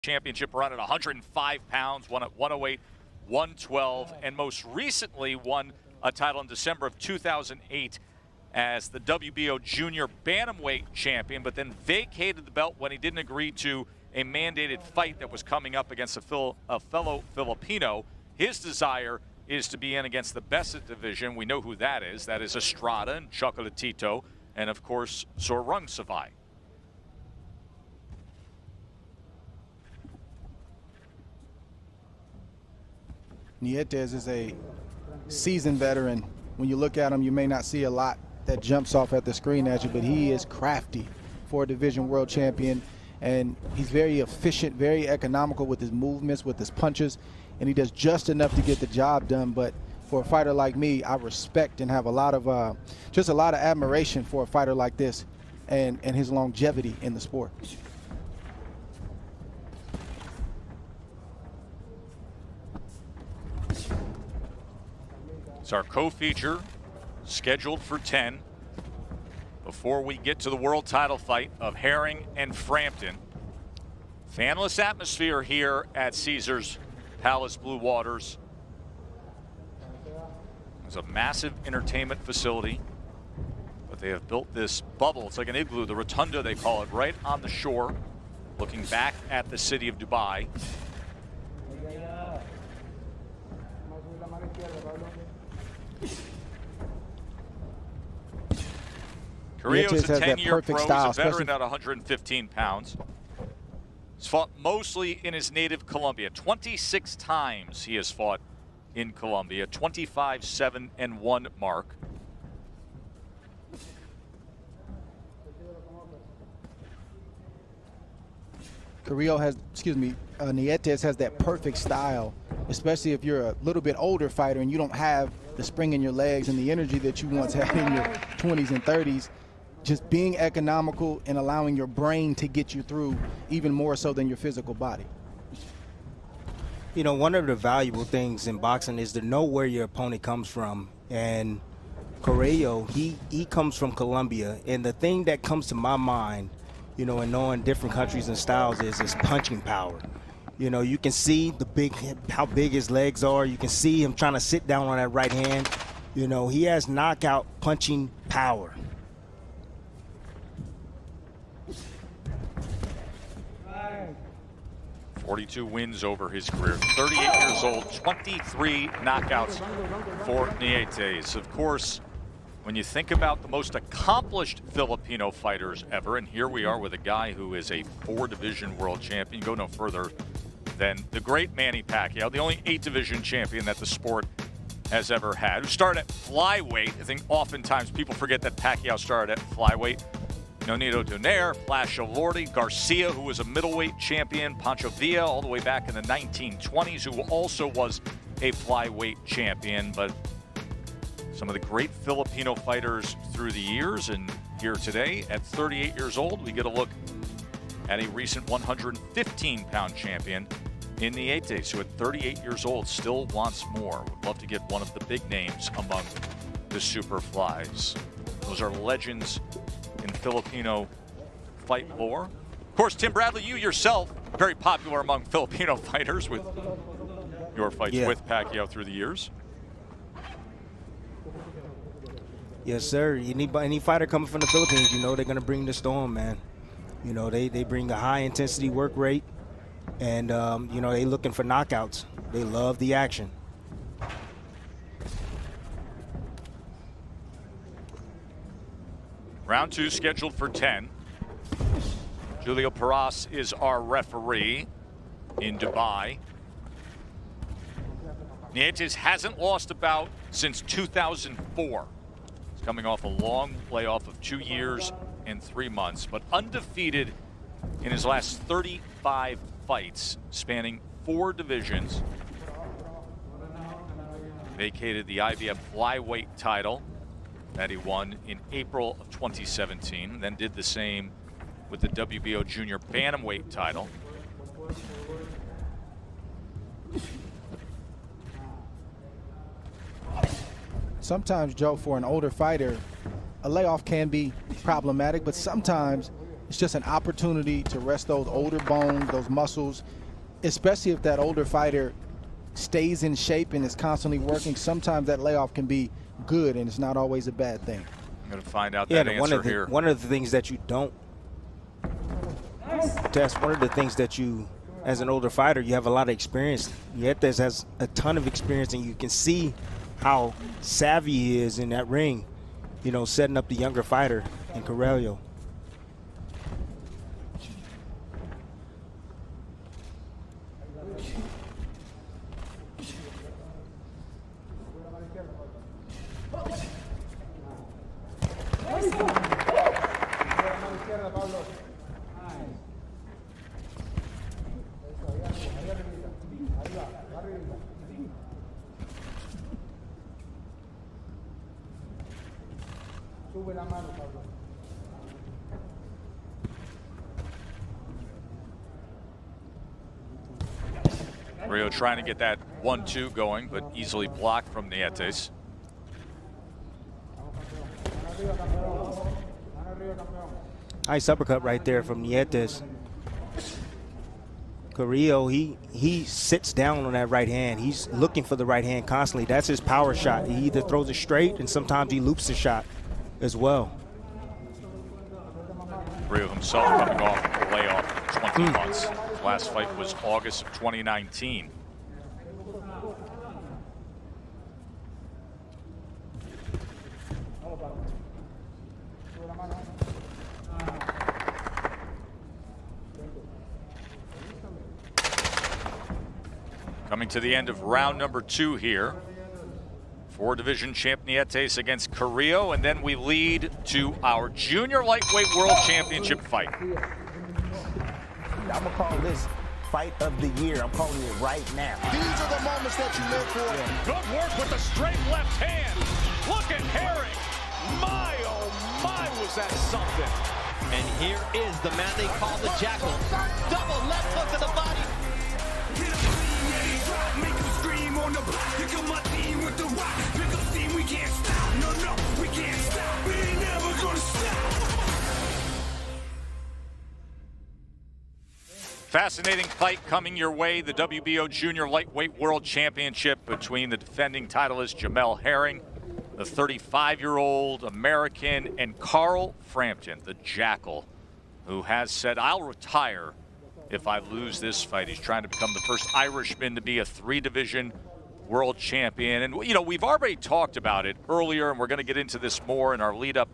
championship run at 105 pounds, won at 108, 112, and most recently won a title in December of 2008 as the WBO junior bantamweight champion, but then vacated the belt when he didn't agree to a mandated fight that was coming up against a fellow Filipino. His desire is to be in against the best at division. We know who that is. That is Estrada and Chocolatito, and of course, Sorung Savai. NIETES is a seasoned veteran. When you look at him, you may not see a lot that jumps off at the screen at you, but he is crafty for a division world champion, and he's very efficient, very economical with his movements, with his punches, and he does just enough to get the job done. But for a fighter like me, I respect and have a lot of just a lot of admiration for a fighter like this and his longevity in the sport. It's our co-feature, scheduled for 10, before we get to the world title fight of Herring and Frampton. Fanless atmosphere here at Caesars Palace Blue Waters. It's a massive entertainment facility, but they have built this bubble. It's like an igloo, the rotunda they call it, right on the shore, looking back at the city of Dubai. Carrillo is a 10-year pro, he's a veteran at 115 pounds. He's fought mostly in his native Colombia. 26 times he has fought in Colombia, 25-7-1 mark. Carrillo has, NIETES has that perfect style, especially if you're a little bit older fighter and you don't have the spring in your legs and the energy that you once had in your 20s and 30s. Just being economical and allowing your brain to get you through even more so than your physical body. You know, one of the valuable things in boxing is to know where your opponent comes from. And Carrillo, he comes from Colombia. And the thing that comes to my mind, you know, in knowing different countries and styles is his punching power. You know, you can see how big his legs are. You can see him trying to sit down on that right hand. You know, he has knockout punching power. 42 wins over his career, 38 years old, 23 knockouts for NIETES. Of course, when you think about the most accomplished Filipino fighters ever, and here we are with a guy who is a 4-division world champion, go no further than the great Manny Pacquiao, the only 8-division champion that the sport has ever had, who started at flyweight. I think oftentimes people forget that Pacquiao started at flyweight. Nonito Donaire, Flash Lordy, Garcia, who was a middleweight champion, Pancho Villa, all the way back in the 1920s, who also was a flyweight champion. But some of the great Filipino fighters through the years, and here today at 38 years old, we get a look at a recent 115-pound champion in NIETES, who at 38 years old still wants more. Would love to get one of the big names among the Superflies. Those are legends in Filipino fight lore. Of course, Tim Bradley, you yourself, very popular among Filipino fighters with your fights with Pacquiao through the years. Yes, sir. Any fighter coming from the Philippines, you know they're going to bring the storm, man. You know, they bring a high-intensity work rate, and, you know, they looking for knockouts. They love the action. Round 2 scheduled for 10. Julio Paras is our referee in Dubai. NIETES hasn't lost a bout since 2004. He's coming off a long layoff of 2 years and 3 months, but undefeated in his last 35 fights, spanning 4 divisions. Vacated the IBF flyweight title that he won in April of 2017, then did the same with the WBO junior bantamweight title. Sometimes, Joe, for an older fighter, a layoff can be problematic, but sometimes It's just an opportunity to rest those older bones, those muscles, especially if that older fighter stays in shape and is constantly working. Sometimes that layoff can be good, and it's not always a bad thing. I'm going to find out that answer here. One of the things that you don't test, one of the things that you, as an older fighter, you have a lot of experience. NIETES has a ton of experience, and you can see how savvy he is in that ring, you know, setting up the younger fighter in CARILLO. Rio trying to get that 1-2 going, but easily blocked from NIETES. Nice uppercut right there from NIETES. Carrillo, he sits down on that right hand. He's looking for the right hand constantly. That's his power shot. He either throws it straight, and sometimes he loops the shot as well. Rio himself coming off a layoff of 20 months. His last fight was August of 2019. Coming to the end of round number 2 here. 4-division champ NIETES against Carrillo, and then we lead to our junior lightweight world championship fight. I'm gonna call this fight of the year. I'm calling it right now. These are the moments that you live for. Yeah. Good work with the straight left hand. Look at Herring. My, oh my, was that something. And here is the man they call the Jackal. Double left hook to the body. Make them scream on the block. Here come my team with the rock. Pick up steam, we can't stop. No, we can't stop. We ain't never gonna stop. Fascinating fight coming your way. The WBO Junior Lightweight World Championship between the defending titleist Jamel Herring, the 35-year-old American, and Carl Frampton, the Jackal, who has said, "I'll retire if I lose this fight." He's trying to become the first Irishman to be a 3-division world champion. And, you know, we've already talked about it earlier, and we're going to get into this more in our lead up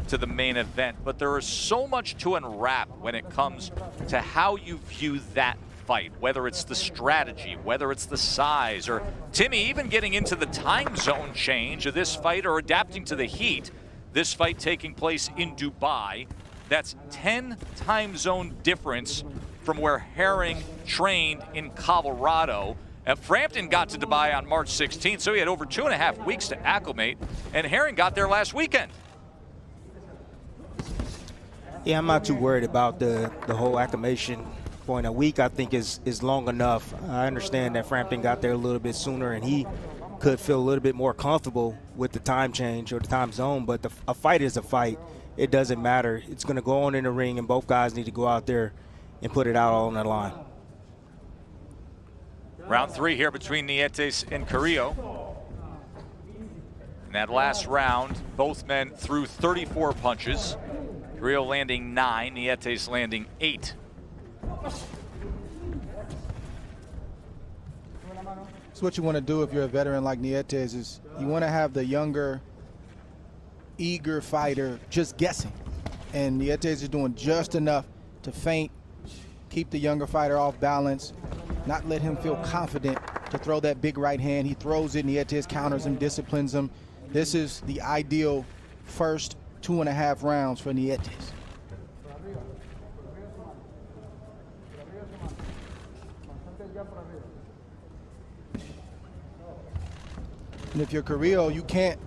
to the main event. But there is so much to unwrap when it comes to how you view that fight, whether it's the strategy, whether it's the size, or, Timmy, even getting into the time zone change of this fight or adapting to the heat. This fight taking place in Dubai. That's 10 time zone difference from where Herring trained in Colorado. And Frampton got to Dubai on March 16th, so he had over 2.5 weeks to acclimate, and Herring got there last weekend. Yeah, I'm not too worried about the whole acclimation point. A week, I think, is long enough. I understand that Frampton got there a little bit sooner, and he could feel a little bit more comfortable with the time change or the time zone, but a fight is a fight. It doesn't matter. It's going to go on in the ring, and both guys need to go out there and put it out on the line. Round 3 here between NIETES and Carrillo. In that last round, both men threw 34 punches. Carrillo landing 9, NIETES landing 8. So what you want to do if you're a veteran like NIETES is you want to have the younger, eager fighter just guessing. And NIETES is doing just enough to feint, keep the younger fighter off balance, not let him feel confident to throw that big right hand. He throws it, NIETES counters him, disciplines him. This is the ideal first 2.5 rounds for NIETES. And if you're Carrillo, you can't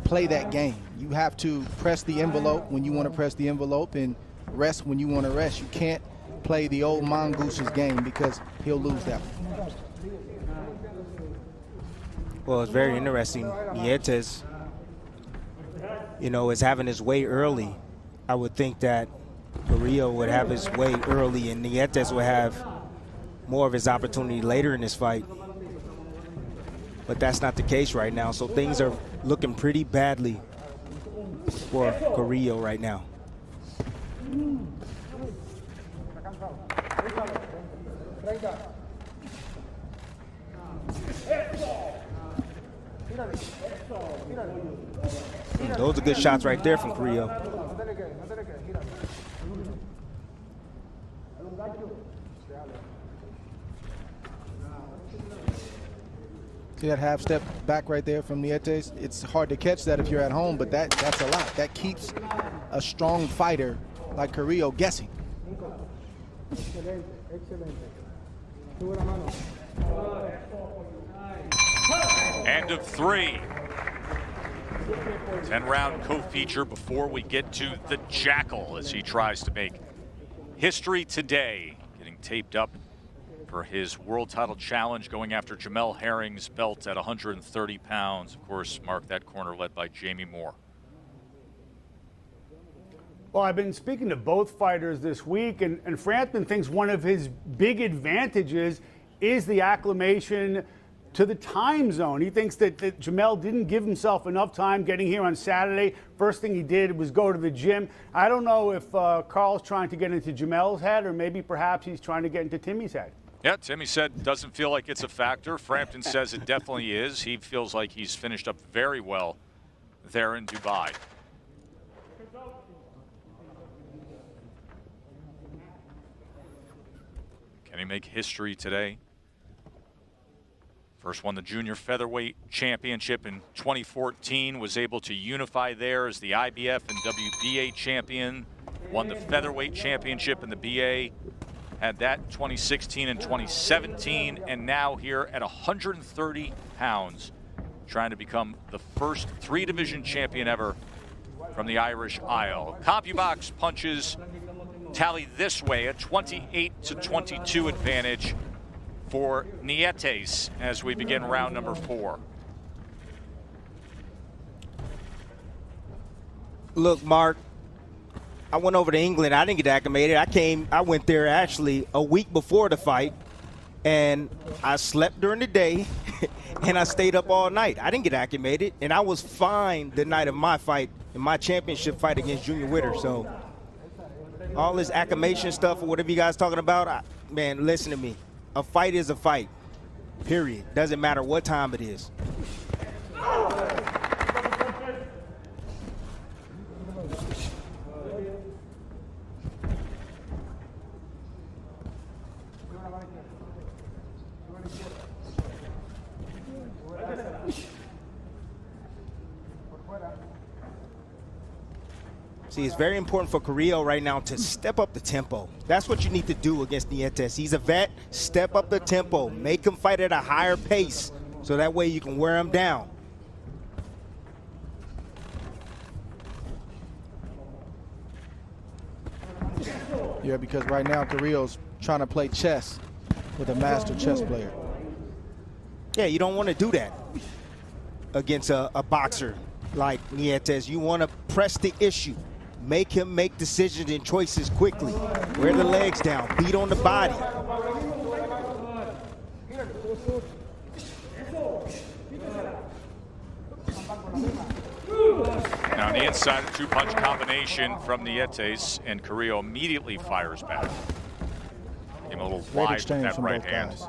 play that game. You have to press the envelope when you want to press the envelope and rest when you want to rest. You can't play the old Mongooses game because he'll lose that one. Well, it's very interesting. NIETES, you know, is having his way early. I would think that Carrillo would have his way early, and NIETES would have more of his opportunity later in this fight. But that's not the case right now, so things are looking pretty badly for Carrillo right now. Those are good shots right there from Carrillo. See that half step back right there from NIETES? It's hard to catch that if you're at home, but that's a lot. That keeps a strong fighter like Carrillo guessing. End of 3. 10-round co-feature before we get to the Jackal as he tries to make history today, getting taped up for his world title challenge, going after Jamel Herring's belt at 130 pounds. Of course, Mark, that corner led by Jamie Moore. Well, I've been speaking to both fighters this week, and Frampton thinks one of his big advantages is the acclimation to the time zone. He thinks that Jamel didn't give himself enough time getting here on Saturday. First thing he did was go to the gym. I don't know if Carl's trying to get into Jamel's head, or maybe perhaps he's trying to get into Timmy's head. Yeah, Timmy said doesn't feel like it's a factor. Frampton says it definitely is. He feels like he's finished up very well there in Dubai. Can he make history today? First won the junior featherweight championship in 2014, was able to unify there as the IBF and WBA champion, won the featherweight championship in the BA, had that in 2016 and 2017, and now here at 130 pounds, trying to become the first 3-division champion ever from the Irish Isle. CompuBox punches tally this way, a 28-22 advantage for NIETES as we begin round number 4. Look, Mark, I went over to England. I didn't get acclimated. I went there actually a week before the fight, and I slept during the day and I stayed up all night. I didn't get acclimated, and I was fine the night of my fight, in my championship fight against Junior Witter. So all this acclimation stuff or whatever you guys talking about, man, listen to me. A fight is a fight, period. Doesn't matter what time it is. See, it's very important for Carrillo right now to step up the tempo. That's what you need to do against NIETES. He's a vet. Step up the tempo. Make him fight at a higher pace so that way you can wear him down. Yeah, because right now Carrillo's trying to play chess with a master chess player. Yeah, you don't want to do that against a boxer like NIETES. You want to press the issue. Make him make decisions and choices quickly. Wear the legs down. Beat on the body. Now on the inside, a 2-punch combination from NIETES, and Carrillo immediately fires back. Came a little wide with that right hand. Guys.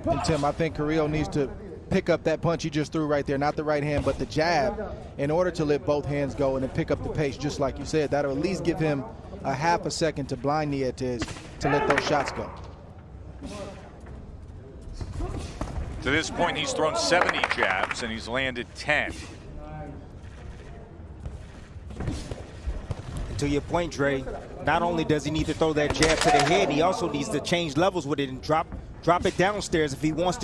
And Tim, I think Carrillo needs to pick up that punch he just threw right there, not the right hand, but the jab, in order to let both hands go and then pick up the pace, just like you said. That'll at least give him a half a second to blind NIETES to let those shots go. To this point, he's thrown 70 jabs and he's landed 10. To your point, Dre, not only does he need to throw that jab to the head, he also needs to change levels with it and drop it downstairs if he wants to